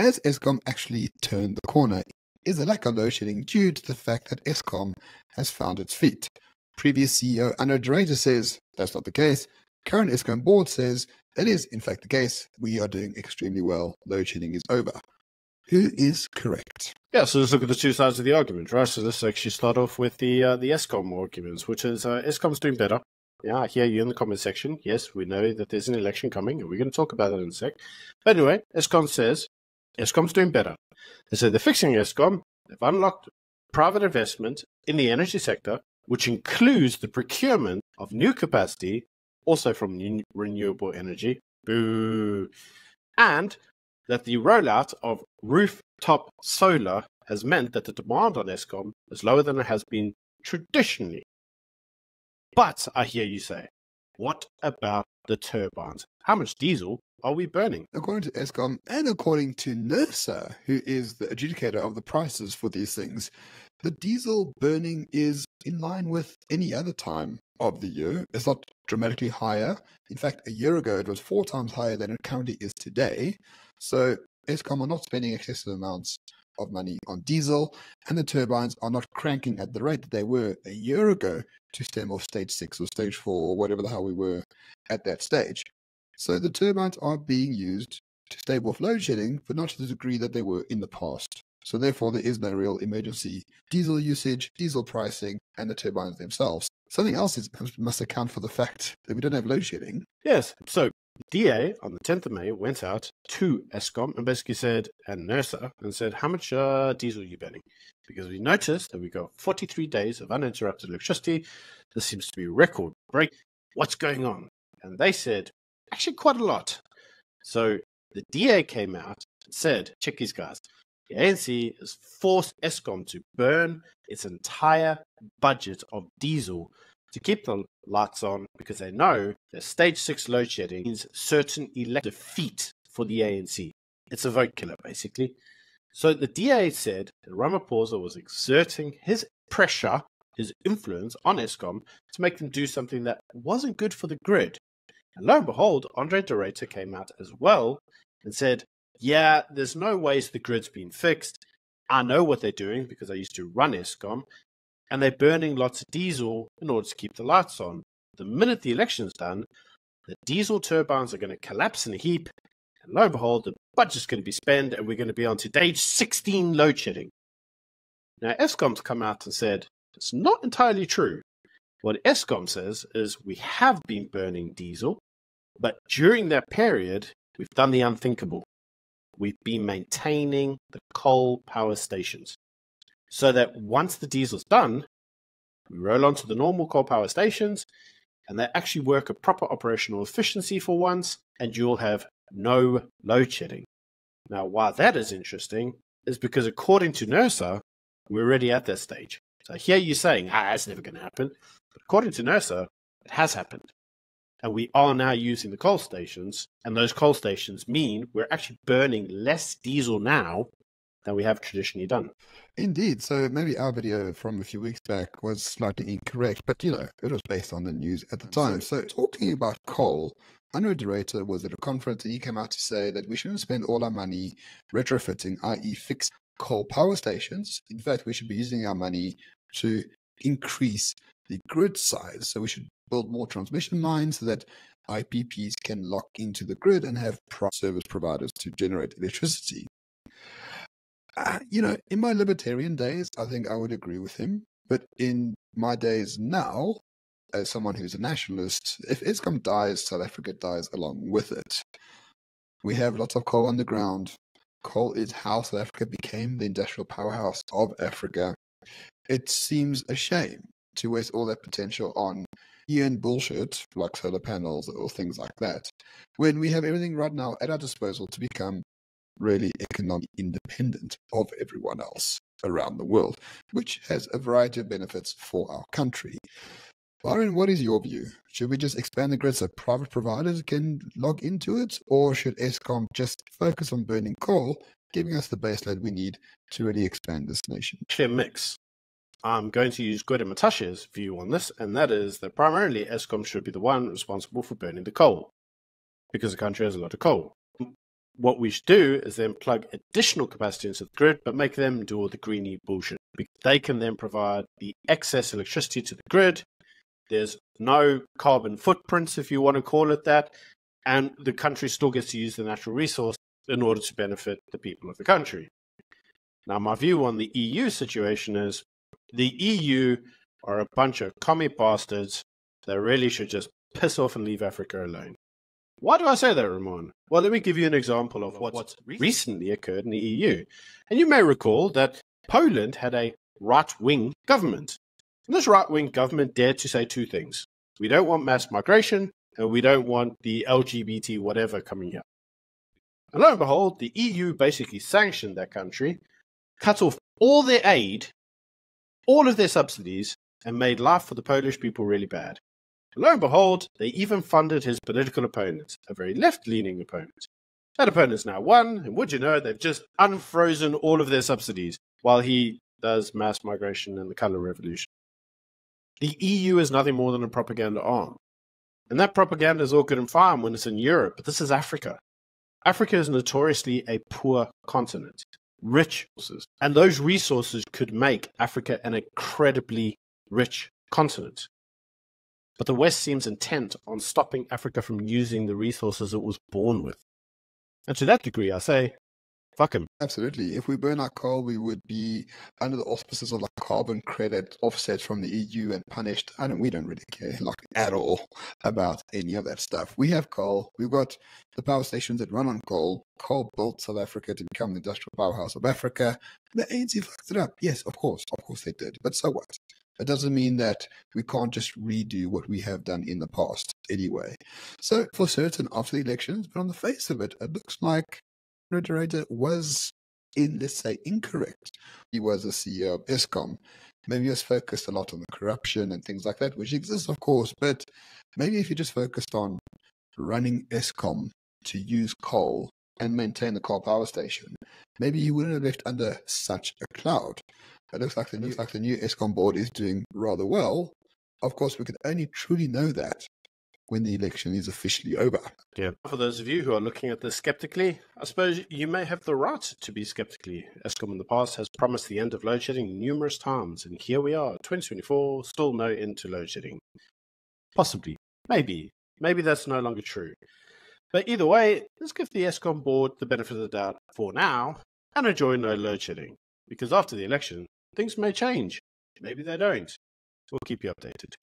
Has Eskom actually turned the corner? Is the lack of load shedding due to the fact that Eskom has found its feet? Previous CEO Anno Durator says that's not the case. Current Eskom board says that is in fact the case. We are doing extremely well. Load shedding is over. Who is correct? Yeah, so let's look at the two sides of the argument, right? So let's actually start off with the Eskom arguments, which is Eskom's doing better. Yeah, I hear you in the comment section. Yes, we know that there's an election coming, and we're going to talk about that in a sec. But anyway, Eskom says Eskom's doing better. They say they're fixing Eskom. They've unlocked private investment in the energy sector, which includes the procurement of new capacity, also from renewable energy. Boo! And that the rollout of rooftop solar has meant that the demand on Eskom is lower than it has been traditionally. But I hear you say, what about the turbines? How much diesel are we burning? According to Eskom and according to NERSA, who is the adjudicator of the prices for these things, the diesel burning is in line with any other time of the year. It's not dramatically higher. In fact, a year ago, it was 4 times higher than it currently is today. So Eskom are not spending excessive amounts of money on diesel, and the turbines are not cranking at the rate that they were a year ago to stem off stage 6 or stage 4 or whatever the hell we were at that stage. So the turbines are being used to stave off load shedding, but not to the degree that they were in the past. So therefore, there is no real emergency diesel usage, diesel pricing, and the turbines themselves. Something else must account for the fact that we don't have load shedding. Yes, so DA on the 10th of May went out to Eskom and basically said, and NERSA, and said, how much diesel are you burning? Because we noticed that we got 43 days of uninterrupted electricity. This seems to be a record break. What's going on? And they said, actually quite a lot. So the DA came out and said, check these guys. The ANC has forced Eskom to burn its entire budget of diesel to keep the lights on because they know that stage 6 load shedding means certain elective defeat for the ANC. It's a vote killer, basically. So the DA said that Ramaphosa was exerting his pressure, his influence on Eskom to make them do something that wasn't good for the grid. And lo and behold, Andre de Ruyter came out as well and said, yeah, there's no ways the grid's been fixed. I know what they're doing because I used to run Eskom, and they're burning lots of diesel in order to keep the lights on. The minute the election's done, the diesel turbines are going to collapse in a heap, and lo and behold, the budget's going to be spent, and we're going to be on to stage 16 load shedding. Now, Eskom's come out and said it's not entirely true. What Eskom says is we have been burning diesel, but during that period, we've done the unthinkable. We've been maintaining the coal power stations so that once the diesel's done, we roll on to the normal coal power stations and they actually work at proper operational efficiency for once, and you'll have no load shedding. Now, why that is interesting is because according to NERSA, we're already at that stage. So I hear you saying, that's never going to happen. But according to NERSA, it has happened. And we are now using the coal stations, and those coal stations mean we're actually burning less diesel now than we have traditionally done. Indeed. So maybe our video from a few weeks back was slightly incorrect, but it was based on the news at the time. So talking about coal, Andre de Ruyter was at a conference and he came out to say that we shouldn't spend all our money retrofitting, i.e. fix coal power stations. In fact, we should be using our money to increase the grid size. So we should build more transmission lines so that IPPs can lock into the grid and have service providers to generate electricity. In my libertarian days, I think I would agree with him. But in my days now, as someone who's a nationalist, if Eskom dies, South Africa dies along with it. We have lots of coal underground. Coal is how South Africa became the industrial powerhouse of Africa. It seems a shame to waste all that potential on bullshit like solar panels or things like that, when we have everything right now at our disposal to become really economically independent of everyone else around the world, which has a variety of benefits for our country. Byron, what is your view? Should we just expand the grid so private providers can log into it, or should Eskom just focus on burning coal, giving us the baseload we need to really expand this nation? Actually, a mix. I'm going to use Gwede Matashe's view on this, and that is that primarily Eskom should be the one responsible for burning the coal, because the country has a lot of coal. what we should do is then plug additional capacity into the grid, but make them do all the greeny bullshit. Because they can then provide the excess electricity to the grid. There's no carbon footprints, if you want to call it that, and the country still gets to use the natural resource in order to benefit the people of the country. Now, my view on the EU situation is the EU are a bunch of commie bastards that really should just piss off and leave Africa alone. Why do I say that, Ramon? Well, let me give you an example of what's recently occurred in the EU. And you may recall that Poland had a right-wing government. And this right-wing government dared to say two things. We don't want mass migration, and we don't want the LGBT whatever coming here. And lo and behold, the EU basically sanctioned that country, cut off all their aid, all of their subsidies, and made life for the Polish people really bad. And lo and behold, they even funded his political opponent, a very left-leaning opponent. That opponent's now won, and would you know, they've just unfrozen all of their subsidies while he does mass migration and the colour revolution. The EU is nothing more than a propaganda arm. And that propaganda is all good and fine when it's in Europe, but this is Africa. Africa is notoriously a poor continent, rich resources, and those resources could make Africa an incredibly rich continent. But the West seems intent on stopping Africa from using the resources it was born with. And to that degree, I say, fuck him. Absolutely. If we burn our coal, we would be under the auspices of like carbon credit offsets from the EU and punished. We don't really care like at all about any of that stuff. We have coal. We've got the power stations that run on coal. Coal built South Africa to become the industrial powerhouse of Africa. The ANC fucked it up. Yes, of course they did. But so what? It doesn't mean that we can't just redo what we have done in the past anyway. So for certain after the elections, but on the face of it, it looks like Refrigerator was let's say, incorrect. He was the CEO of Eskom. Maybe he was focused a lot on the corruption and things like that, which exists, of course, but maybe if you just focused on running Eskom to use coal and maintain the coal power station, maybe he wouldn't have left under such a cloud. It looks like the new Eskom board is doing rather well. Of course, we can only truly know that when the election is officially over. Yeah. For those of you who are looking at this skeptically, I suppose you may have the right to be skeptically. Eskom in the past has promised the end of load shedding numerous times, and here we are, 2024, still no end to load shedding. Possibly. Maybe that's no longer true. But either way, let's give the Eskom board the benefit of the doubt for now and enjoy no load shedding. Because after the election, things may change. Maybe they don't. We'll keep you updated.